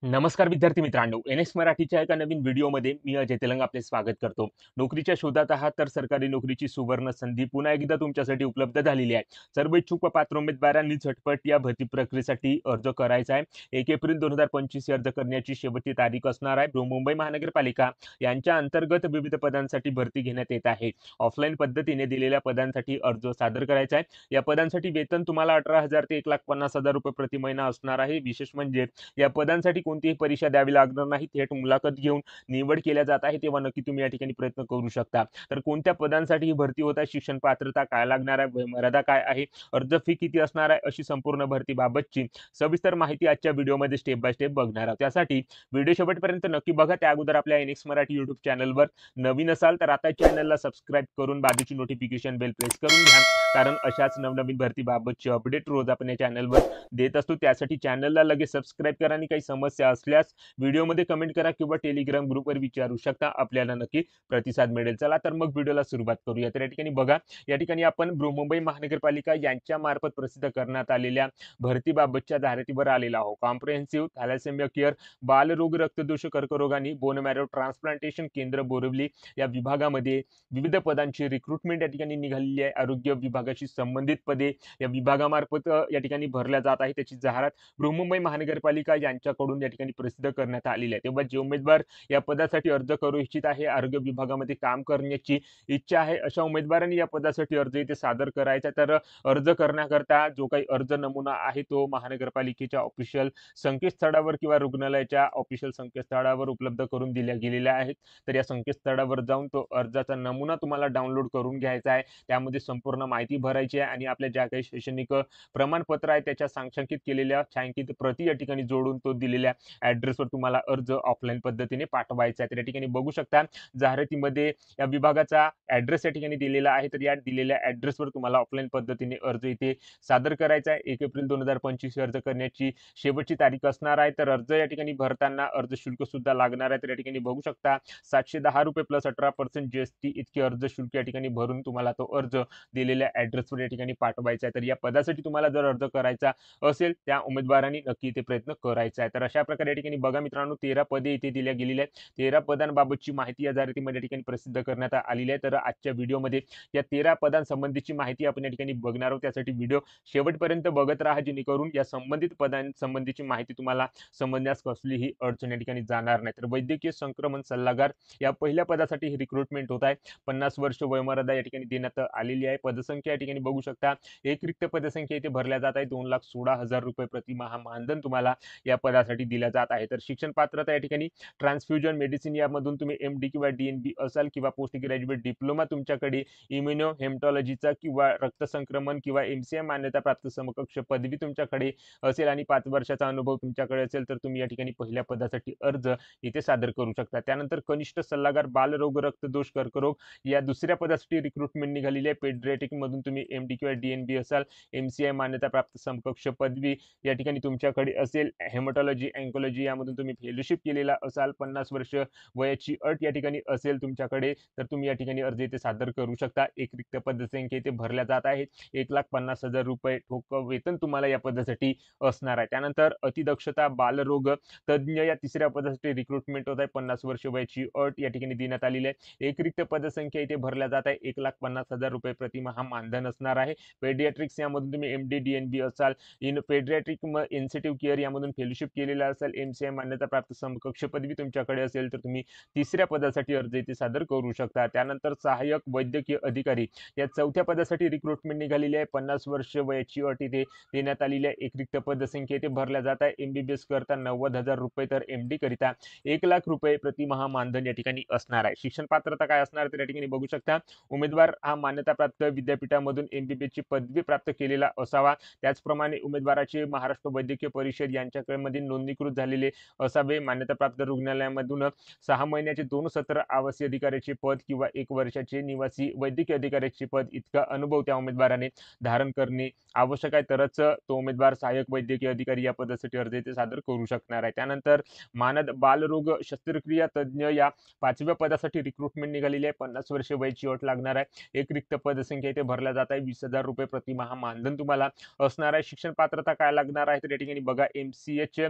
नमस्कार विद्यार्थी मित्रांनो, एन-एस मराठीच्या एका नवीन व्हिडिओमध्ये मी अजय तेलंग आपले स्वागत करतो. नोकरीच्या शोधात आहात तर सरकारी नोकरीची सुवर्ण संधी पुन्हा एकदा तुमच्यासाठी उपलब्ध झालेली आहे. सर्व इच्छुक व पात्र उमेदवारांनी झटपट या भरती प्रक्रियेसाठी अर्ज करायचा आहे. 1 एप्रिल 2025 अर्ज करण्याची शेवटची तारीख असणार आहे. मुंबई महानगरपालिका यांच्या अंतर्गत विविध पदांसाठी भरती घेण्यात येत आहे. ऑफलाईन पद्धतीने दिलेल्या पदांसाठी अर्ज सादर करायचा आहे. या पदांसाठी वेतन तुम्हाला 18,000 ते 1,50,000 रुपये प्रति महिना असणार आहे. विशेष म्हणजे या पदांसाठी कोणतीही परीक्षा द्यावी लागणार नाही. थेट मुलाखत घेऊन निवड केल्या जात आहे, तेव्हा नक्की तुम्ही या ठिकाणी प्रयत्न करू शकता. तर कोणत्या पदांसाठी ही भरती होत आहे, शिक्षण पात्रता काय लागणार आहे, वयोमर्यादा काय आहे, अर्ज फी किती असणार आहे, अशी संपूर्ण भरतीबाबतची सविस्तर माहिती आजच्या व्हिडिओमध्ये स्टेप बाय स्टेप बघणार आहोत. त्यासाठी व्हिडिओ शेवटपर्यंत नक्की बघा. त्या अगोदर आपल्या एन मराठी यूट्यूब चॅनलवर नवीन असाल तर आता चॅनलला सबस्क्राईब करून बाजूची नोटिफिकेशन बेल प्रेस करून घ्या, कारण अशाच नवनवीन भरतीबाबतचे अपडेट रोज आपण या चॅनलवर देत असतो. त्यासाठी चॅनलला लगेच सबस्क्राईब करा आणि काही समस्या असल्यास व्हिडिओमध्ये कमेंट करा किंवा टेलिग्राम ग्रुपवर विचारू शकता. आपल्याला नक्की प्रतिसाद मिळेल. चला तर मग व्हिडिओला सुरुवात करूया. तर या ठिकाणी बघा, या ठिकाणी आपण मुंबई महानगरपालिका यांच्या मार्फत प्रसिद्ध करण्यात आलेल्या भरतीबाबतच्या जाहिरातीवर आलेला आहोत. कॉम्प्रिहेन्सिव्ह थॅलेसेमिया केअर बालरोग, रक्तदोष, कर्करोग आणि बोन मॅरो ट्रान्सप्लांटेशन केंद्र बोरिवली या विभागामध्ये विविध पदांची रिक्रुटमेंट या ठिकाणी निघालेली आहे. आरोग्य विभागाशी संबंधित पदे या विभागामार्फत या ठिकाणी भरल्या जात आहे. त्याची जाहिरात बृहन्मुंबई महानगरपालिका यांच्याकडून या ठिकाणी प्रसिद्ध करण्यात आलेली आहे. तेव्हा जे उमेदवार या पदासाठी अर्ज करू इच्छित आहे, आरोग्य विभागामध्ये काम करण्याची इच्छा आहे, अशा उमेदवारांनी या पदासाठी अर्ज इथे सादर करायचा. तर अर्ज करण्याकरता जो काही अर्ज नमुना आहे तो महानगरपालिकेच्या ऑफिशियल संकेतस्थळावर किंवा रुग्णालयाच्या ऑफिशियल संकेतस्थळावर उपलब्ध करून दिल्या गेलेल्या आहेत. तर या संकेतस्थळावर जाऊन तो अर्जाचा नमुना तुम्हाला डाउनलोड करून घ्यायचा आहे. त्यामध्ये संपूर्ण माहिती भरायची आहे आणि आपल्या ज्या काही शैक्षणिक प्रमाणपत्र आहे त्याच्या सांख्यित केलेल्या छायांकित प्रती या ठिकाणी जोडून तो दिलेल्या ॲड्रेसवर तुम्हाला अर्ज ऑफलाईन पद्धतीने पाठवायचा आहे. तर या ठिकाणी बघू शकता जाहिरातीमध्ये या विभागाचा ॲड्रेस या ठिकाणी दिलेला आहे. तर या दिलेल्या ॲड्रेसवर तुम्हाला ऑफलाईन पद्धतीने अर्ज इथे सादर करायचा आहे. 1 एप्रिल 2025 अर्ज करण्याची शेवटची तारीख असणार आहे. तर अर्ज या ठिकाणी भरताना अर्ज शुल्क सुद्धा लागणार आहे. तर या ठिकाणी बघू शकता ₹710 प्लस 18% जीएसटी इतके अर्ज शुल्क या ठिकाणी भरून तुम्हाला तो अर्ज दिलेल्या ॲड्रेसवर या ठिकाणी पाठवायचा आहे. तर या पदासाठी तुम्हाला जर अर्ज करायचा असेल त्या उमेदवारांनी नक्की इथे प्रयत्न करायचा आहे. तर अशा प्रकारे या ठिकाणी बघा मित्रांनो, 13 पदे इथे दिल्या गेलेली आहेत. 13 पदांबाबतची माहिती या जाहिरातीमध्ये या ठिकाणी प्रसिद्ध करण्यात आलेली आहे. तर आजच्या व्हिडिओमध्ये या 13 पदांसंबंधीची माहिती आपण या ठिकाणी बघणार आहोत. त्यासाठी व्हिडिओ शेवटपर्यंत बघत राहा, जेणेकरून या संबंधित पदांसंबंधीची माहिती तुम्हाला समजण्यास कसलीही अडचण या ठिकाणी जाणार नाही. तर वैद्यकीय संक्रमण सल्लागार या पहिल्या पदासाठी ही रिक्रुटमेंट होत आहे. 50 वर्ष वयोमर्यादा या ठिकाणी देण्यात आलेली आहे. पदसंख्या या ठिकाणी बघू शकता, एक रिक्त पदसंख्या इथे भरल्या जात आहे. 2,16,000 रुपये प्रतिमाह मानधन तुम्हाला या पदासाठी दिल्या जात आहे. तर शिक्षण पात्रता या ठिकाणी ट्रान्सफ्युजन मेडिसिन यामधून तुम्ही एम-डी किंवा डी-एन-बी असाल किंवा पोस्ट ग्रॅज्युएट डिप्लोमा तुमच्याकडे इम्युनो हेमटॉलॉजीचा किंवा रक्तसंक्रमण किंवा एमसीआय मान्यताप्राप्त समकक्ष पदवी तुमच्याकडे असेल आणि 5 वर्षाचा अनुभव तुमच्याकडे असेल तर तुम्ही या ठिकाणी पहिल्या पदासाठी अर्ज इथे सादर करू शकता. त्यानंतर कनिष्ठ सल्लागार बालरोग, रक्तदोष, कर्करोग या दुसऱ्या पदासाठी रिक्रुटमेंट निघालेली आहे. पेडियाट्रिक मधून तुम्ही एम-डी किंवा डी-एन-बी असाल, एमसीआय मान्यताप्राप्त समकक्ष पदवी या ठिकाणी तुमच्याकडे असेल, हेमॅटॉलॉजी, ऑन्कोलॉजी यामधून तुम्ही फेलोशिप केलेला असाल, 50 वर्ष वयाची अट या ठिकाणी असेल तुमच्याकडे, तर तुम्ही या ठिकाणी अर्ज इथे सादर करू शकता. एक रिक्त पदसंख्या इथे भरल्या जात आहेत. 1,50,000 रुपये ठोक वेतन तुम्हाला या पदासाठी असणार आहे. त्यानंतर अतिदक्षता बालरोग तज्ञ या तिसऱ्या पदासाठी रिक्रुटमेंट होत आहे. 50 वर्ष वयाची अट या ठिकाणी देण्यात आलेली आहे. एक रिक्त पदसंख्या इथे भरल्या जात आहे. 1,50,000 रुपये प्रतिमाह मानधन असणार आहे. पेडियाट्रिक्स यामधून तुम्ही एम-डी, डी-एन-बी असाल, इन पेडियाट्रिक इन्सेटिव्ह केअर यामधून फेलोशिप केलेला असेल, एमसीआय मान्यताप्राप्त समकक्ष पदवी तुमच्याकडे असेल तर तुम्ही तिसऱ्या पदासाठी अर्ज इथे सादर करू शकता. त्यानंतर सहाय्यक वैद्यकीय अधिकारी या चौथ्या पदासाठी रिक्रुटमेंट निघालेली आहे. 50 वर्ष वयाची अट इथे देण्यात आलेली आहे. एक रिक्त पदसंख्या इथे भरल्या जात आहे. एमबीबीएस करता 90,000 रुपये तर एमडी करिता 1,00,000 रुपये प्रतिमाह मानधन या ठिकाणी असणार आहे. शिक्षण पात्रता काय असणार तर या ठिकाणी बघू शकता, उमेदवार हा मान्यताप्राप्त विद्यापीठामधून एमबीबीएसची पदवी प्राप्त केलेला असावा. त्याचप्रमाणे उमेदवाराचे महाराष्ट्र वैद्यकीय परिषद यांच्याकडे नोंदणीकृत झालेले असावे. मान्यताप्राप्त रुग्णालयामधून 6 महिन्याचे 2 सत्र आवासी अधिकाऱ्याचे पद किंवा 1 वर्षाचे निवासी वैद्यकीय अधिकाऱ्याचे पद इतका अनुभव त्या उमेदवाराने धारण करणे आवश्यक आहे. तरच तो उमेदवार सहाय्यक वैद्यकीय अधिकारी या पदासाठी अर्ज इथे सादर करू शकणार आहे. त्यानंतर मानद बालरोग शस्त्रक्रिया तज्ञ या 5व्या पदासाठी रिक्रुटमेंट निघालेली आहे. 50 वर्ष वयाची अट लागणार आहे. एक रिक्त पदसंख्या इथे भरल्या जात आहे. 20,000 रुपये प्रतिमाह मानधन तुम्हाला असणार आहे. शिक्षण पात्रता काय लागणार आहे तर या ठिकाणी बघा, एमसीएच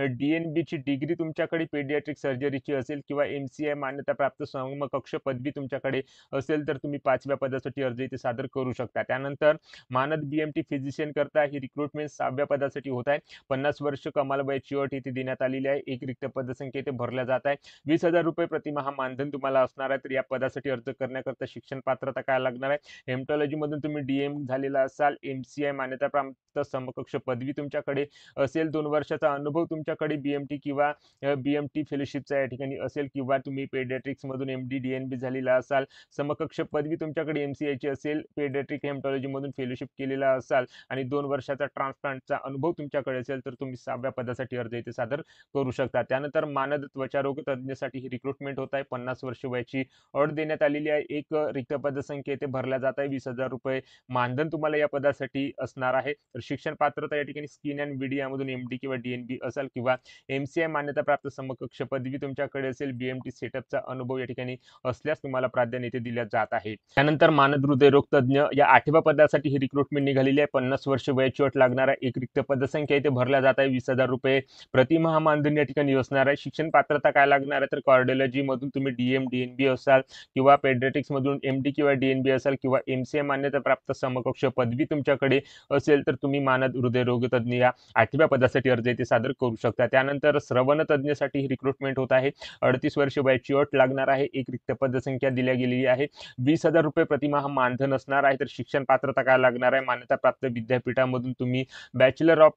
डी-एन-बीची डिग्री तुमच्याकडे पेडियाट्रिक सर्जरीची असेल किंवा एम-सी-आय मान्यताप्राप्त समकक्ष पदवी तुमच्याकडे असेल तर तुम्ही 5व्या पदासाठी अर्ज इथे सादर करू शकता. त्यानंतर मानद बी-एम-टी फिजिशियन करता ही रिक्रुटमेंट 6व्या पदासाठी होत आहे. 50 वर्ष कमाल वयाची अट इथे देण्यात आलेली आहे. एक रिक्त पदसंख्या इथे भरल्या जात आहे. ₹20,000 प्रतिमाह मानधन तुम्हाला असणार आहे. तर या पदासाठी अर्ज करण्याकरता शिक्षण पात्रता काय लागणार आहे? हेमटॉलॉजी मधून तुम्ही डी-एम झालेला असाल, एम-सी-आय मान्यताप्राप्त समकक्ष पदवी तुमच्याकडे असेल, 2 वर्षाचा अनुभव तुमच्याकडे बी-एम-टी किंवा बी-एम-टी फेलोशिपचा या ठिकाणी असेल किंवा तुम्ही पेडियाट्रिक्स मधून एम-डी, डी-एन-बी झालेला असाल, समकक्ष पदवी तुमच्याकडे एम-सी-आयची असेल, पेडियाट्रिक हेमटॉलॉजी मधून फेलोशिप केलेला असाल आणि 2 वर्षाचा ट्रान्सप्लांटचा अनुभव तुमच्याकडे असेल तर तुम्ही 6व्या पदासाठी अर्ज इथे सादर करू शकता. त्यानंतर मानद त्वचारोग तज्ञसाठी ही रिक्रुटमेंट होत आहे. 50 वर्ष वयाची अट देण्यात आलेली आहे. एक रिक्त पदसंख्या इथे भरल्या जात आहे. ₹20,000 मानधन तुम्हाला या पदासाठी असणार आहे. तर शिक्षण पात्रता या ठिकाणी स्किन अँड बीडी यामधून एम-डी किंवा डी-एन-बी असेल किंवा एम-सी-आय मान्यताप्राप्त समकक्ष पदवी तुमच्याकडे असेल, बी-एम-टी सेटअपचा अनुभव या ठिकाणी असल्यास तुम्हाला प्राधान्य इथे दिल्या जात आहे. त्यानंतर मानद हृदयरोग तज्ञ या 8व्या पदासाठी ही रिक्रुटमेंट निघालेली आहे. 50 वर्ष वयाची अट लागणार आहे. एक रिक्त पदसंख्या इथे भरल्या जात आहे. ₹20,000 प्रतिमाह मानधन या ठिकाणी असणार आहे. शिक्षण पात्रता काय लागणार आहे? तर कार्डिओलॉजी मधून तुम्ही डी-एम, डी-एन-बी असाल किंवा पेडियाट्रिक्स मधून एम-डी किंवा डी-एन-बी असाल किंवा एम-सी-आय मान्यताप्राप्त समकक्ष पदवी तुमच्याकडे असेल तर तुम्ही मानद हृदयरोग तज्ञ या 8व्या पदासाठी अर्ज इथे सादर करू शकता. त्यानंतर श्रवण तज्ञसाठी ही रिक्रुटमेंट होत आहे. 38 वर्ष वयाची अट लागणार आहे. एक रिक्त पदसंख्या दिल्या गेलेली आहे. ₹20,000 प्रतिमाह मानधन असणार आहे. तर शिक्षण पात्रता काय लागणार आहे? मान्यताप्राप्त विद्यापीठामधून तुम्ही bachelor of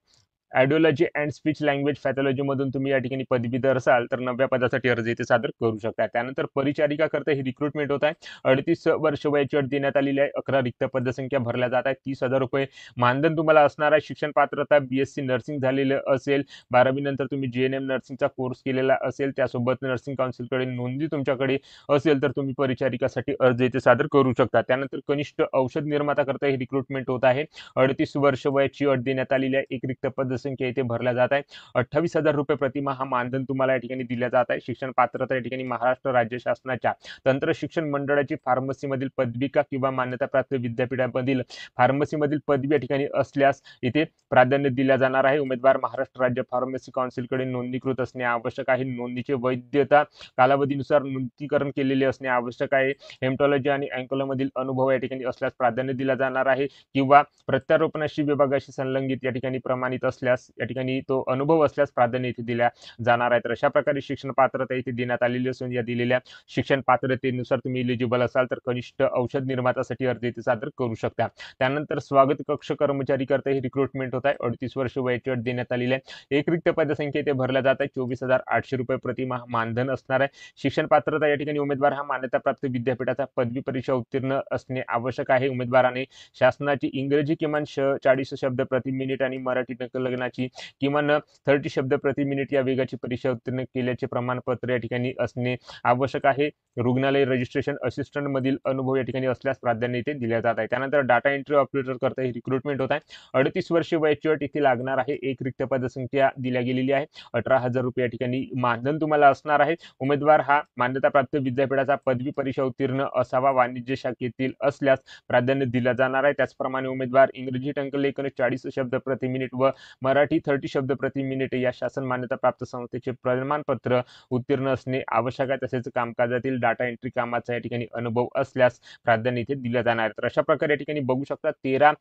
audiology and speech language pathology मधून तुम्ही या ठिकाणी पदवीधर असाल तर 9व्या पदासाठी अर्ज इथे सादर करू शकता. त्यानंतर परिचारिका करता ही रिक्रुटमेंट होत आहे. 38 वर्ष वयाची अट देण्यात आलेली आहे. 11 रिक्त पदसंख्या भरल्या जात आहेत. ₹30,000 मानधन तुम्हाला असणार आहे. शिक्षण पात्रता BSc नर्सिंग झालेलं असेल, 12वी नंतर तुम्ही JNM नर्सिंगचा कोर्स केलेला असेल, त्यासोबत नर्सिंग काउन्सिलकडे नोंदणी तुमच्याकडे असेल तर तुम्ही परिचारिकासाठी अर्ज इथे सादर करू शकता. त्यानंतर कनिष्ठ औषध निर्माता करता ही रिक्रुटमेंट होत आहे. 38 वर्ष वयाची अट देण्यात आलेली आहे. एक रिक्त पदसंख्या इथे भरल्या जात आहे. ₹28,000 प्रतिमाह मानधन तुम्हाला या ठिकाणी दिल्या जात आहे. शिक्षण पात्रता या ठिकाणी महाराष्ट्र राज्य शासनाच्या तंत्र शिक्षण मंडळाची फार्मसीमधील पदविका किंवा मान्यताप्राप्त विद्यापीठामधील फार्मसीमधील पदवी या ठिकाणी असल्यास इथे प्राधान्य दिल्या जाणार आहे. उमेदवार महाराष्ट्र राज्य फार्मसी काउन्सिलकडे नोंदणीकृत असणे आवश्यक आहे. नोंदणीचे वैधता कालावधीनुसार नूतनीकरण केलेले असणे आवश्यक आहे. हेमटॉलॉजी आणि अँकोलॉजीमधील अनुभव या ठिकाणी असल्यास प्राधान्य दिला जाणार आहे किंवा प्रत्यारोपणाशी विभागाशी संलग्नित या ठिकाणी प्रमाणित असल्यास या ठिकाणी तो अनुभव असल्यास प्राधान्य इथे दिल्या जाणार आहे. तर अशा प्रकारे शिक्षण पात्रता इथे देण्यात आलेली असून या दिलेल्या शिक्षण पात्रतेनुसार तुम्ही इलिजिबल असाल तर कनिष्ठ औषध निर्मात्यासाठी अर्ज इथे सादर करू शकता. त्यानंतर स्वागत कक्ष कर्मचारी करता ही रिक्रुटमेंट होत आहे. 38 वर्ष वयाची अट देण्यात आलेली आहे. एक रिक्त पदसंख्या इथे भरल्या जात आहे. ₹24,800 प्रतिमाह मानधन असणार आहे. शिक्षण पात्रता या ठिकाणी उमेदवार हा मान्यताप्राप्त विद्यापीठाचा पदवी परीक्षा उत्तीर्ण असणे आवश्यक आहे. उमेदवाराने शासनाची इंग्रजी किमान 40 शब्द प्रति मिनिट आणि मराठी संकलनाची किमान 30 शब्द प्रति मिनिट या वेगाची परीक्षा उत्तीर्ण केल्याचे प्रमाणपत्र या ठिकाणी असणे आवश्यक आहे. रुग्णालय रजिस्ट्रेशन असिस्टंट मधील अनुभव या ठिकाणी असल्यास प्राधान्य इथे दिल्या जात आहे. त्यानंतर डाटा एंट्री ऑपरेटर करता ही रिक्रुटमेंट होत आहे. 38 वर्ष वयाची अट इथे लागणार आहे. एक रिक्त पदसंख्या दिल्या गेलेली आहे. ₹18,000 या ठिकाणी मानधन तुम्हाला असणार आहे. उमेदवार हा मान्यताप्राप्त विद्यापीठाचा पदवी परीक्षा उत्तीर्ण असावा. वाणिज्य शाखेतील असल्यास प्राधान्य दिला जाणार आहे. त्याचप्रमाणे उमेदवार इंग्रजी टंकलेखन 40 शब्द प्रति मिनिट व मराठी 30 शब्द प्रति मिनिट या शासन मान्यताप्राप्त संस्थेचे प्रमाणपत्र उत्तीर्ण असणे आवश्यक आहे. तसेच कामकाजातील डाटा एंट्री कामाचा या ठिकाणी अनुभव असल्यास प्राधान्य इथे दिले जाणार आहे. तर अशा प्रकारे या ठिकाणी बघू शकता 13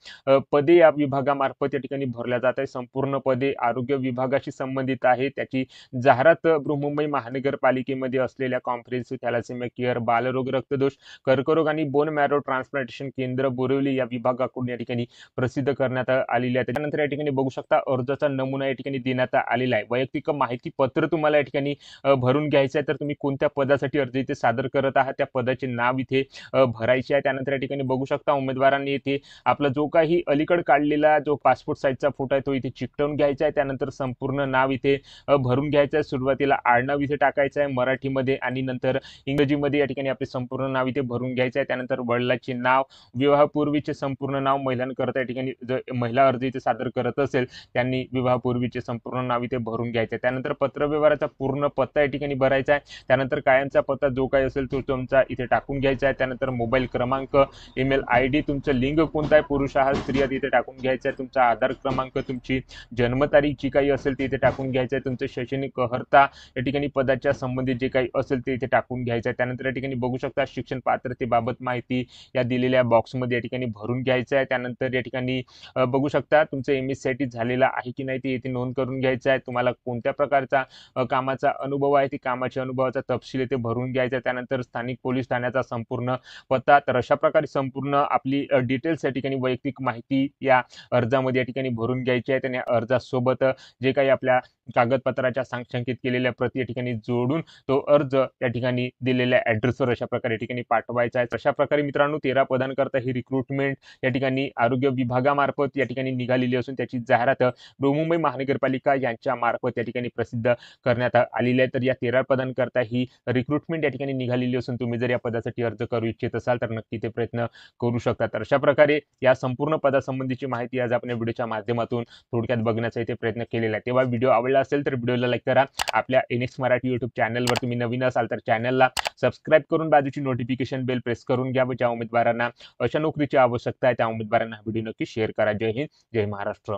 पदे या विभागामार्फत या ठिकाणी भरल्या जात आहे. संपूर्ण पदे आरोग्य विभागाशी संबंधित आहे. त्याची जाहिरात बृहन्मुंबई महानगरपालिकेमध्ये असलेल्या कॉम्प्रिहेन्सिव्ह थॅलेसेमिया केअर, बालरोग, रक्तदोष, कर्करोग आणि बोन मॅरो ट्रान्सप्लांटेशन केंद्र बोरिवली या विभागाकडून या ठिकाणी प्रसिद्ध करण्यात आलेली आहे. त्यानंतर या ठिकाणी बघू शकता अर्जाचा नमुना या ठिकाणी देण्यात आलेला आहे. वैयक्तिक माहिती पत्र तुम्हाला या ठिकाणी भरून घ्यायचं आहे. तर तुम्ही कोणत्या पदासाठी अर्ज इथे सादर करत आहात त्या पदाचे नाव इथे भरायचे आहे. त्यानंतर या ठिकाणी बघू शकता उमेदवारांनी इथे आपला जो काही अलीकड काढलेला जो पासपोर्ट साईजचा फोटो आहे तो इथे चिकटवून घ्यायचा आहे. त्यानंतर संपूर्ण नाव इथे भरून घ्यायचं आहे. सुरुवातीला आडनाव इथे टाकायचं आहे मराठीमध्ये आणि नंतर इंग्रजीमध्ये या ठिकाणी आपले संपूर्ण नाव इथे भरून घ्यायचं आहे. त्यानंतर वडिलांचे नाव, विवाहपूर्वीचे संपूर्ण नाव, महिलांकरता या ठिकाणी महिला अर्ज इथे सादर करत असेल त्याने त्यांनी विवाहापूर्वीचे संपूर्ण नाव इथे भरून घ्यायचं आहे. त्यानंतर पत्रव्यवहाराचा पूर्ण पत्ता या ठिकाणी भरायचा आहे. त्यानंतर कायमचा पत्ता जो काही असेल तो तुमचा इथे टाकून घ्यायचा आहे. त्यानंतर मोबाईल क्रमांक, ईमेल आयडी, तुमचं लिंग कोणतं आहे, पुरुष आहात स्त्री आहात इथे टाकून घ्यायचं आहे. तुमचा आधार क्रमांक, तुमची जन्मतारीख जी काही असेल ती इथे टाकून घ्यायचं आहे. तुमचं शैक्षणिक अर्हता या ठिकाणी पदाच्या संबंधित जे काही असेल ते इथे टाकून घ्यायचं आहे. त्यानंतर या ठिकाणी बघू शकता शिक्षण पात्रतेबाबत माहिती या दिलेल्या बॉक्समध्ये या ठिकाणी भरून घ्यायचं आहे. त्यानंतर या ठिकाणी बघू शकता तुमचं MSc झालेला आहे की नाही ते इथे नोंद करून घ्यायचं आहे. तुम्हाला कोणत्या प्रकारचा कामाचा अनुभव आहे ती कामाच्या अनुभवाचा तपशील इथे भरून घ्यायचा आहे. त्यानंतर स्थानिक पोलीस ठाण्याचा संपूर्ण पत्ता. तर अशा प्रकारे संपूर्ण आपली डिटेल्स या ठिकाणी वैयक्तिक माहिती या अर्जामध्ये या ठिकाणी भरून घ्यायची आहे. आणि अर्जासोबत जे काही आपल्या कागदपत्राच्या सांख्यिकीत केलेल्या प्रती या ठिकाणी जोडून तो अर्ज या ठिकाणी दिलेल्या ॲड्रेसवर अशा प्रकारे या ठिकाणी पाठवायचा आहे. अशा प्रकारे मित्रांनो 13 पदांकरता ही रिक्रुटमेंट या ठिकाणी आरोग्य विभागामार्फत या ठिकाणी निघालेली असून त्याची जाहिरात बृहन्मुंबई महानगरपालिका यांच्या मार्फत या ठिकाणी प्रसिद्ध करण्यात आलेली आहे. तर या 13 पदांकरता ही रिक्रुटमेंट या ठिकाणी निघालेली असून तुम्ही जर या पदासाठी अर्ज करू इच्छित असाल तर नक्की ते प्रयत्न करू शकता. तर अशा प्रकारे या संपूर्ण पदासंबंधीची माहिती आज आपण या व्हिडिओच्या माध्यमातून थोडक्यात बघण्याचा इथे प्रयत्न केलेला आहे. तेव्हा व्हिडिओ आवडला असेल तर व्हिडिओला लाईक करा. आपल्या NX मराठी YouTube चॅनलवर तुम्ही नवीन असाल तर चॅनलला सबस्क्राईब करून बाजूची नोटिफिकेशन बेल प्रेस करून घ्या व ज्या उमेदवारांना अशा नोकरीची आवश्यकता आहे त्या उमेदवारांना व्हिडिओ नक्की शेअर करा. जय हिंद, जय महाराष्ट्र.